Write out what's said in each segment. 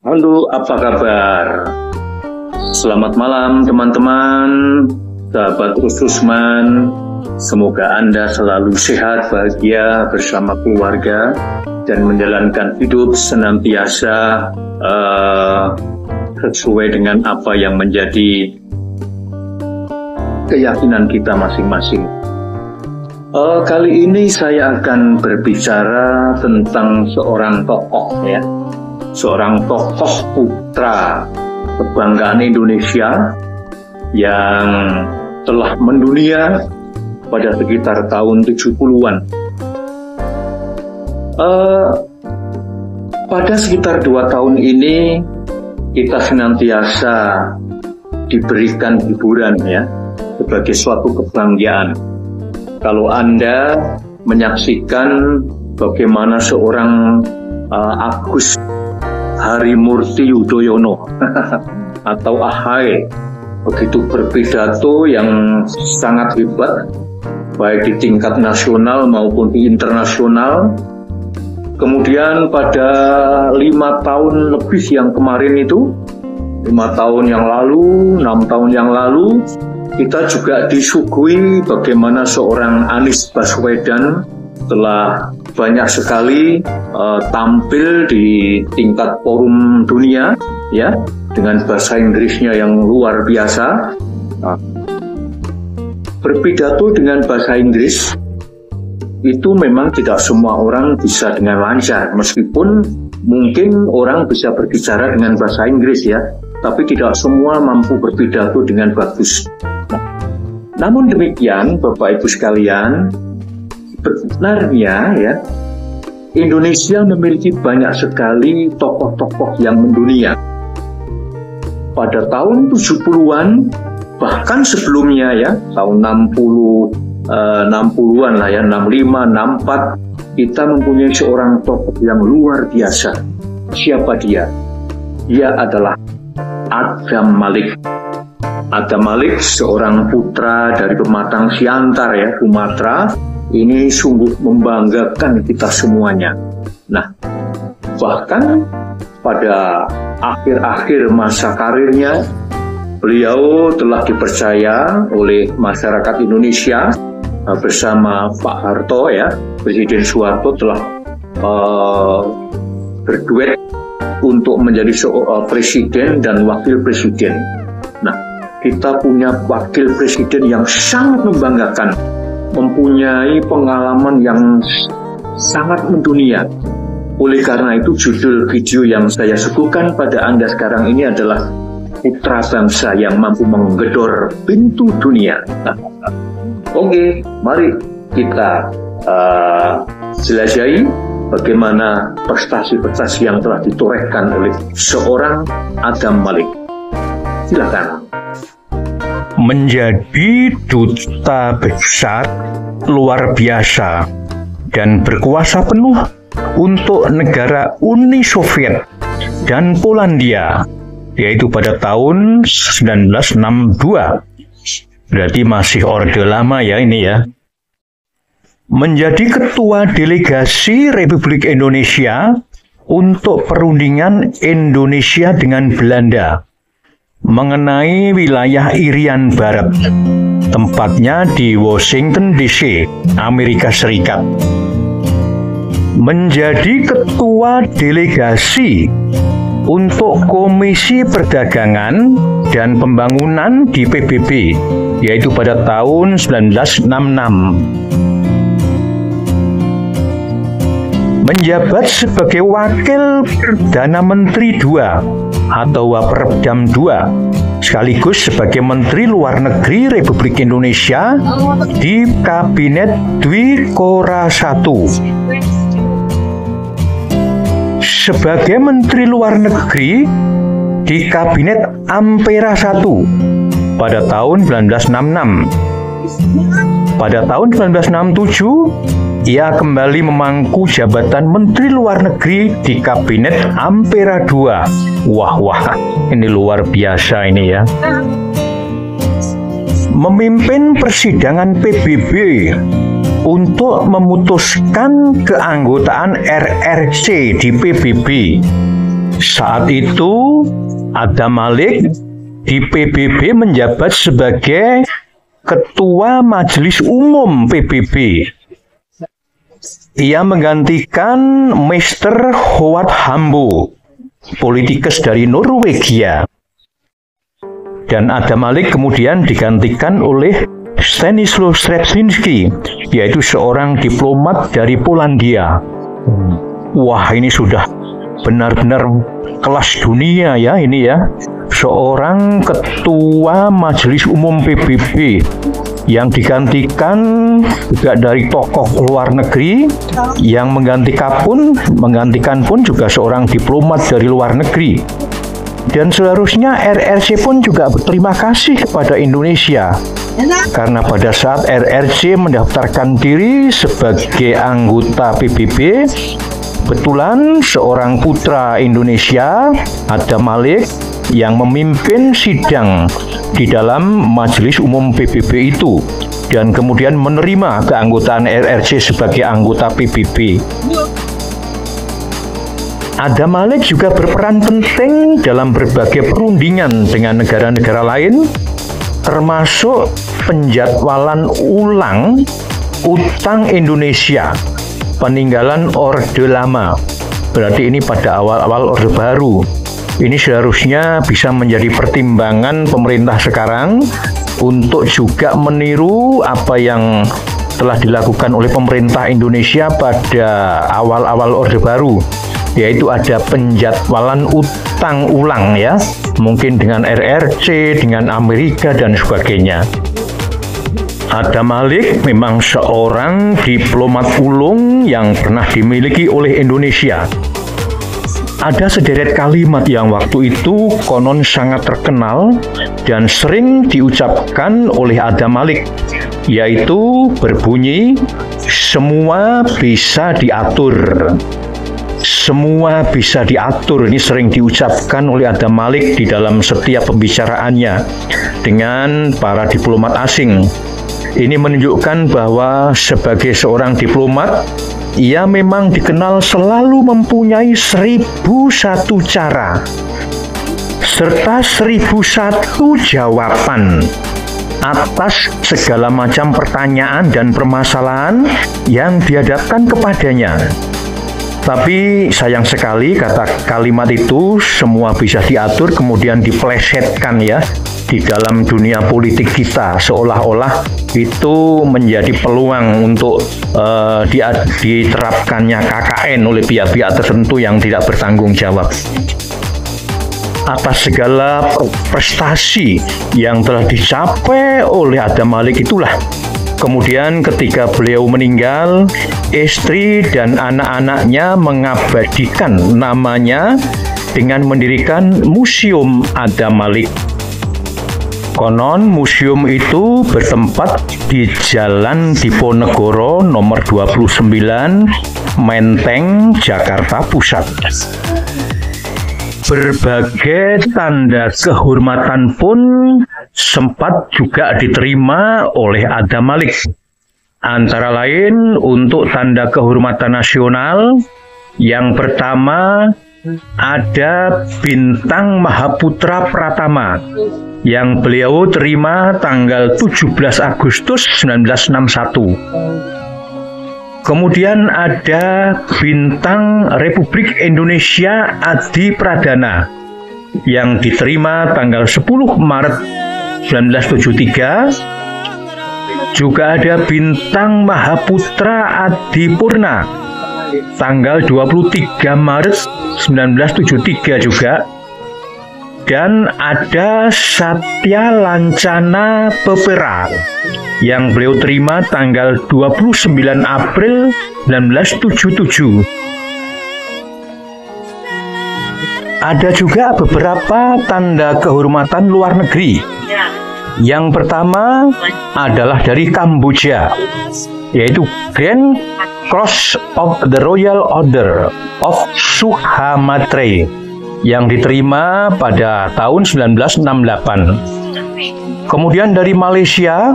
Halo, apa kabar? Selamat malam teman-teman, sahabat Rusman. Semoga Anda selalu sehat, bahagia bersama keluarga dan menjalankan hidup senantiasa sesuai dengan apa yang menjadi keyakinan kita masing-masing. Kali ini saya akan berbicara tentang seorang tokoh ya. Seorang tokoh putra kebanggaan Indonesia yang telah mendunia pada sekitar tahun 70-an. Pada sekitar 2 tahun ini kita senantiasa diberikan hiburan ya sebagai suatu kebanggaan. Kalau Anda menyaksikan bagaimana seorang Agus Harimurti Yudhoyono atau AHY begitu berpidato yang sangat hebat baik di tingkat nasional maupun di internasional. Kemudian pada 5 tahun lebih yang kemarin itu, 5 tahun yang lalu, 6 tahun yang lalu, kita juga disuguhi bagaimana seorang Anies Baswedan telah banyak sekali tampil di tingkat forum dunia ya dengan bahasa Inggrisnya yang luar biasa. Berpidato dengan bahasa Inggris itu memang tidak semua orang bisa dengan lancar, meskipun mungkin orang bisa berbicara dengan bahasa Inggris ya, tapi tidak semua mampu berpidato dengan bagus. Namun demikian Bapak Ibu sekalian, sebenarnya ya Indonesia memiliki banyak sekali tokoh-tokoh yang mendunia. Pada tahun 70-an bahkan sebelumnya ya tahun 60-an lah ya, 65, 64, kita mempunyai seorang tokoh yang luar biasa. Siapa dia? Dia adalah Adam Malik. Adam Malik seorang putra dari Pematang Siantar ya, Sumatera. Ini sungguh membanggakan kita semuanya. Nah, bahkan pada akhir-akhir masa karirnya, beliau telah dipercaya oleh masyarakat Indonesia bersama Pak Harto ya, Presiden Soeharto telah berduet untuk menjadi presiden dan wakil presiden. Nah, kita punya wakil presiden yang sangat membanggakan, mempunyai pengalaman yang sangat mendunia. Oleh karena itu judul video yang saya suguhkan pada Anda sekarang ini adalah Putra Bangsa yang Mampu Menggedor Pintu Dunia. Oke, mari kita jelajahi bagaimana prestasi-prestasi yang telah ditorehkan oleh seorang Adam Malik. Silakan. Menjadi duta besar luar biasa dan berkuasa penuh untuk negara Uni Soviet dan Polandia, yaitu pada tahun 1962. Berarti masih Orde Lama ya ini ya. Menjadi ketua delegasi Republik Indonesia untuk perundingan Indonesia dengan Belanda mengenai wilayah Irian Barat, tempatnya di Washington DC, Amerika Serikat. Menjadi ketua delegasi untuk Komisi Perdagangan dan Pembangunan di PBB, yaitu pada tahun 1966. Menjabat sebagai Wakil Perdana Menteri II atau Waperdam II, sekaligus sebagai Menteri Luar Negeri Republik Indonesia di Kabinet Dwi Kora I. Sebagai Menteri Luar Negeri di Kabinet Ampera I pada tahun 1966. Pada tahun 1967, ia kembali memangku jabatan Menteri Luar Negeri di Kabinet Ampera II. Wah, ini luar biasa ini ya. Memimpin persidangan PBB untuk memutuskan keanggotaan RRC di PBB Saat itu Adam Malik di PBB menjabat sebagai Ketua Majelis Umum PBB. Ia menggantikan Mr. Howard Hambo, politikus dari Norwegia. Dan Adam Malik kemudian digantikan oleh Stanisław Strzemski, yaitu seorang diplomat dari Polandia. Wah, ini sudah benar-benar kelas dunia ya ini ya. Seorang ketua Majelis Umum PBB yang digantikan juga dari tokoh luar negeri, yang menggantikan pun juga seorang diplomat dari luar negeri. Dan seharusnya RRC pun juga berterima kasih kepada Indonesia, karena pada saat RRC mendaftarkan diri sebagai anggota PBB, kebetulan seorang putra Indonesia, Adam Malik, yang memimpin sidang di dalam Majelis Umum PBB itu, dan kemudian menerima keanggotaan RRC sebagai anggota PBB. Adam Malik juga berperan penting dalam berbagai perundingan dengan negara-negara lain, termasuk penjadwalan ulang utang Indonesia, peninggalan Orde Lama. Berarti ini pada awal-awal Orde Baru. Ini seharusnya bisa menjadi pertimbangan pemerintah sekarang untuk juga meniru apa yang telah dilakukan oleh pemerintah Indonesia pada awal-awal Orde Baru, yaitu ada penjadwalan utang ulang ya, mungkin dengan RRC, dengan Amerika dan sebagainya. Adam Malik memang seorang diplomat ulung yang pernah dimiliki oleh Indonesia. Ada sederet kalimat yang waktu itu konon sangat terkenal dan sering diucapkan oleh Adam Malik, yaitu berbunyi, "Semua bisa diatur." Semua bisa diatur, ini sering diucapkan oleh Adam Malik di dalam setiap pembicaraannya dengan para diplomat asing. Ini menunjukkan bahwa sebagai seorang diplomat, ia memang dikenal selalu mempunyai 1001 cara serta 1001 jawaban atas segala macam pertanyaan dan permasalahan yang dihadapkan kepadanya. Tapi sayang sekali kalimat itu semua bisa diatur kemudian dipelesetkan ya di dalam dunia politik kita, seolah-olah itu menjadi peluang untuk diterapkannya KKN oleh pihak-pihak tertentu yang tidak bertanggung jawab. Atas segala prestasi yang telah dicapai oleh Adam Malik itulah, kemudian ketika beliau meninggal, istri dan anak-anaknya mengabadikan namanya dengan mendirikan Museum Adam Malik. Konon museum itu bertempat di Jalan Diponegoro nomor 29, Menteng, Jakarta Pusat. Berbagai tanda kehormatan pun sempat juga diterima oleh Adam Malik. Antara lain untuk tanda kehormatan nasional, yang pertama ada Bintang Mahaputra Pratama yang beliau terima tanggal 17 Agustus 1961. Kemudian ada Bintang Republik Indonesia Adi Pradana yang diterima tanggal 10 Maret 1973. Juga ada Bintang Mahaputra Adi Purna tanggal 23 Maret 1973 juga. Dan ada Satya Lancana Pepera yang beliau terima tanggal 29 April 1977. Ada juga beberapa tanda kehormatan luar negeri. Yang pertama adalah dari Kamboja, yaitu Grand Cross of the Royal Order of Suhamatre yang diterima pada tahun 1968. Kemudian dari Malaysia,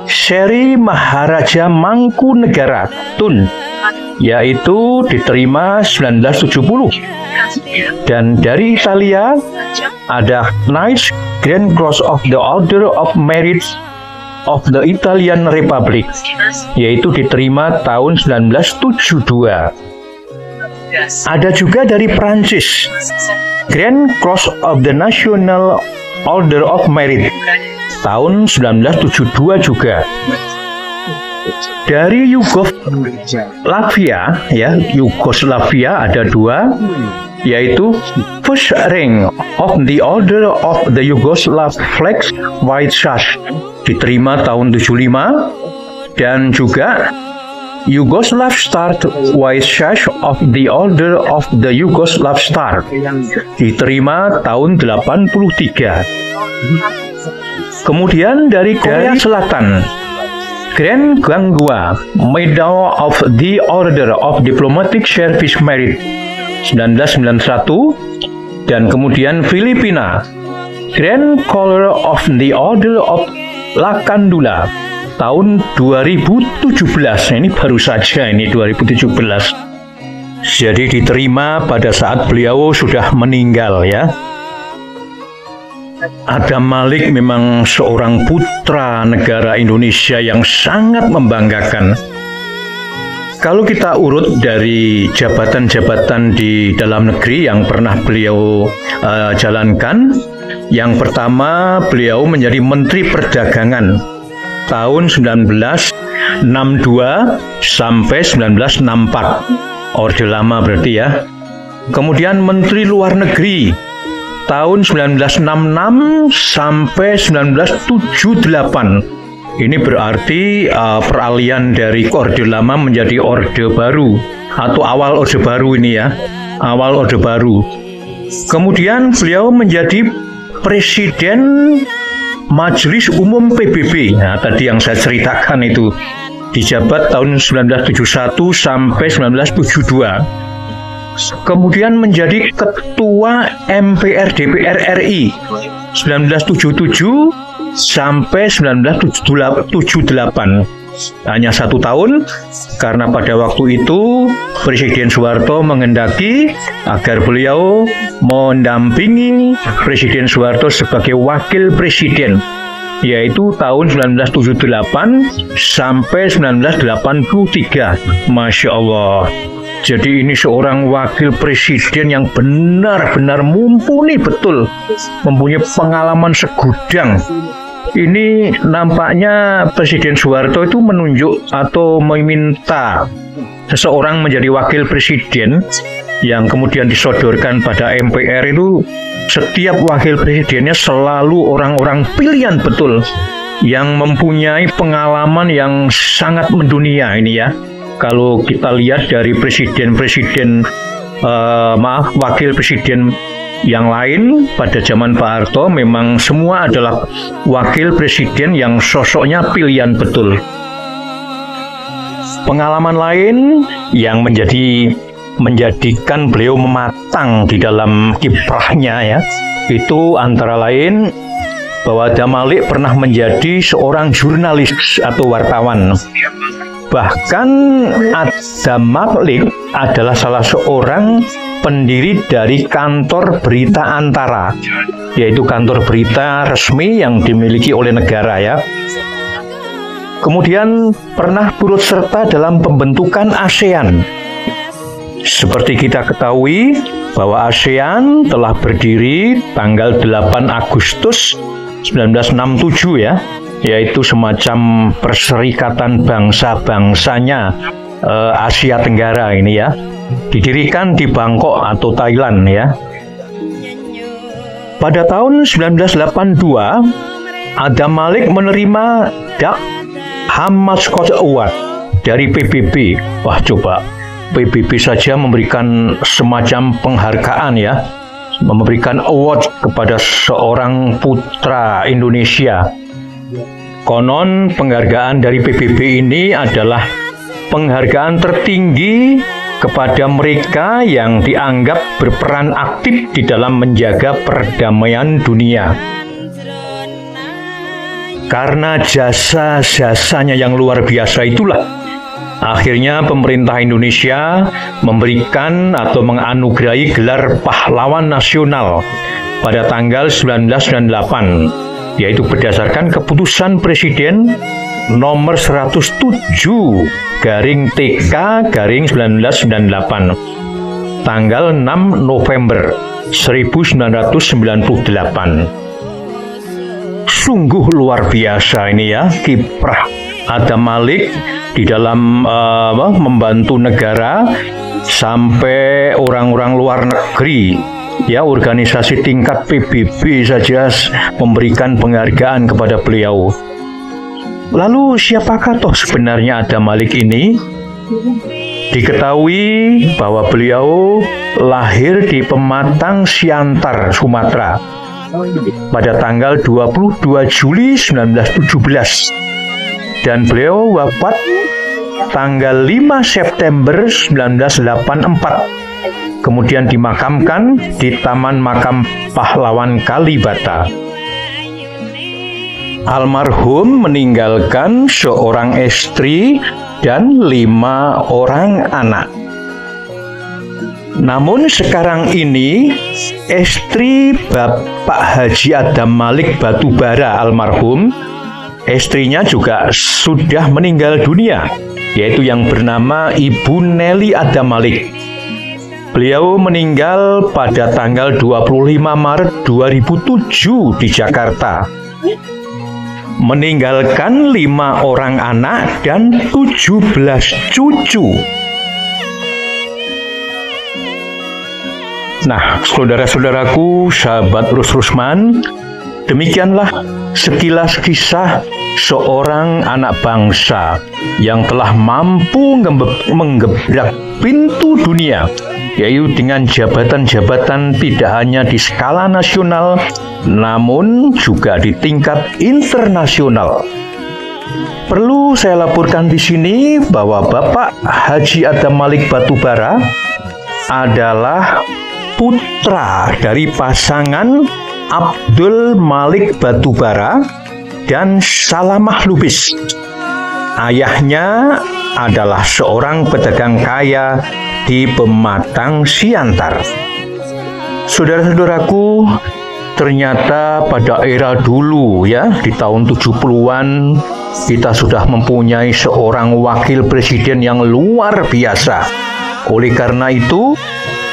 Seri Maharaja Mangkunegara Tun yaitu diterima 1970. Dan dari Italia ada Knight's Grand Cross of the Order of Merit of the Italian Republic, yaitu diterima tahun 1972. Ada juga dari Prancis, Grand Cross of the National Order of Merit tahun 1972 juga. Dari Yugoslavia, ada dua, yaitu First Rank of the Order of the Yugoslav Flag White Sash diterima tahun 75, dan juga Yugoslav Star White Sash of the Order of the Yugoslav Star diterima tahun 83. Kemudian dari Korea Selatan, Grand Gangua Medal of the Order of Diplomatic Service Merit 1991, dan kemudian Filipina, Grand Collar of the Order of Lakandula tahun 2017. Ini baru saja, ini 2017. Jadi diterima pada saat beliau sudah meninggal ya. Adam Malik memang seorang putra negara Indonesia yang sangat membanggakan. Kalau kita urut dari jabatan-jabatan di dalam negeri yang pernah beliau jalankan, yang pertama beliau menjadi Menteri Perdagangan tahun 1962 sampai 1964. Orde Lama berarti ya. Kemudian Menteri Luar Negeri tahun 1966 sampai 1978. Ini berarti peralihan dari Orde Lama menjadi Orde Baru atau awal Orde Baru ini ya. Awal Orde Baru. Kemudian beliau menjadi Presiden Majelis Umum PBB. Nah, tadi yang saya ceritakan itu dijabat tahun 1971 sampai 1972. Kemudian menjadi Ketua MPR DPR RI 1977 sampai 1978. Hanya 1 tahun, karena pada waktu itu Presiden Soeharto menghendaki agar beliau mendampingi Presiden Soeharto sebagai Wakil Presiden, yaitu tahun 1978 sampai 1983. Masya Allah. Jadi ini seorang wakil presiden yang benar-benar mumpuni betul, mempunyai pengalaman segudang. Ini nampaknya Presiden Soeharto itu menunjuk atau meminta seseorang menjadi wakil presiden yang kemudian disodorkan pada MPR itu. Setiap wakil presidennya selalu orang-orang pilihan betul yang mempunyai pengalaman yang sangat mendunia ini ya. Kalau kita lihat dari wakil presiden yang lain pada zaman Pak Harto, memang semua adalah wakil presiden yang sosoknya pilihan betul. Pengalaman lain yang menjadikan beliau mematang di dalam kiprahnya ya, itu antara lain bahwa Adam Malik pernah menjadi seorang jurnalis atau wartawan. Bahkan Adam Malik adalah salah seorang pendiri dari kantor berita Antara, yaitu kantor berita resmi yang dimiliki oleh negara ya. Kemudian pernah turut serta dalam pembentukan ASEAN. Seperti kita ketahui bahwa ASEAN telah berdiri tanggal 8 Agustus 1967 ya, yaitu semacam perserikatan bangsa-bangsanya Asia Tenggara ini ya. Didirikan di Bangkok atau Thailand ya. Pada tahun 1982, Adam Malik menerima Dag Hammarskjöld Award dari PBB. Wah, coba PBB saja memberikan semacam penghargaan ya, memberikan award kepada seorang putra Indonesia. Konon penghargaan dari PBB ini adalah penghargaan tertinggi kepada mereka yang dianggap berperan aktif di dalam menjaga perdamaian dunia. Karena jasa-jasanya yang luar biasa itulah Akhirnya pemerintah Indonesia memberikan atau menganugerahi gelar pahlawan nasional pada tanggal 1998, yaitu berdasarkan keputusan Presiden nomor 107/TK/1998 tanggal 6 November 1998. Sungguh luar biasa ini ya, kiprah Adam Malik di dalam membantu negara sampai orang-orang luar negeri, ya, organisasi tingkat PBB saja memberikan penghargaan kepada beliau. Lalu siapakah toh sebenarnya Adam Malik ini? Diketahui bahwa beliau lahir di Pematang Siantar, Sumatera pada tanggal 22 Juli 1917 dan beliau wafat tanggal 5 September 1984, kemudian dimakamkan di Taman Makam Pahlawan Kalibata. Almarhum meninggalkan seorang istri dan 5 orang anak. Namun sekarang ini istri Bapak Haji Adam Malik Batubara almarhum, istrinya juga sudah meninggal dunia, yaitu yang bernama Ibu Nelly Adam Malik. Beliau meninggal pada tanggal 25 Maret 2007 di Jakarta, meninggalkan 5 orang anak dan 17 cucu. Nah, saudara-saudaraku, sahabat Rusman, demikianlah sekilas kisah seorang anak bangsa yang telah mampu menggebrak pintu dunia, yaitu dengan jabatan-jabatan tidak hanya di skala nasional, namun juga di tingkat internasional. Perlu saya laporkan di sini bahwa Bapak Haji Adam Malik Batubara adalah putra dari pasangan Abdul Malik Batubara dan Salamah Lubis. Ayahnya adalah seorang pedagang kaya di Pematang Siantar. Saudara-saudaraku, ternyata pada era dulu ya, di tahun 70-an kita sudah mempunyai seorang wakil presiden yang luar biasa. Oleh karena itu,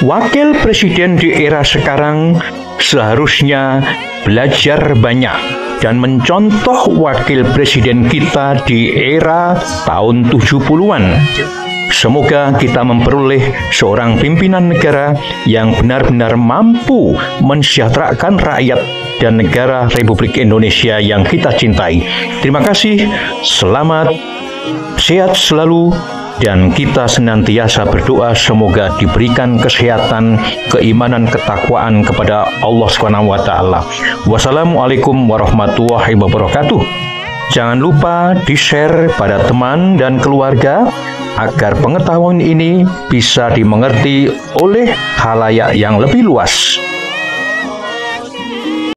wakil presiden di era sekarang seharusnya belajar banyak dan mencontoh wakil presiden kita di era tahun 70-an. Semoga kita memperoleh seorang pimpinan negara yang benar-benar mampu mensejahterakan rakyat dan negara Republik Indonesia yang kita cintai. Terima kasih, selamat, sehat selalu, dan kita senantiasa berdoa semoga diberikan kesehatan, keimanan, ketakwaan kepada Allah SWT. Wassalamualaikum warahmatullahi wabarakatuh. Jangan lupa di-share pada teman dan keluarga agar pengetahuan ini bisa dimengerti oleh khalayak yang lebih luas.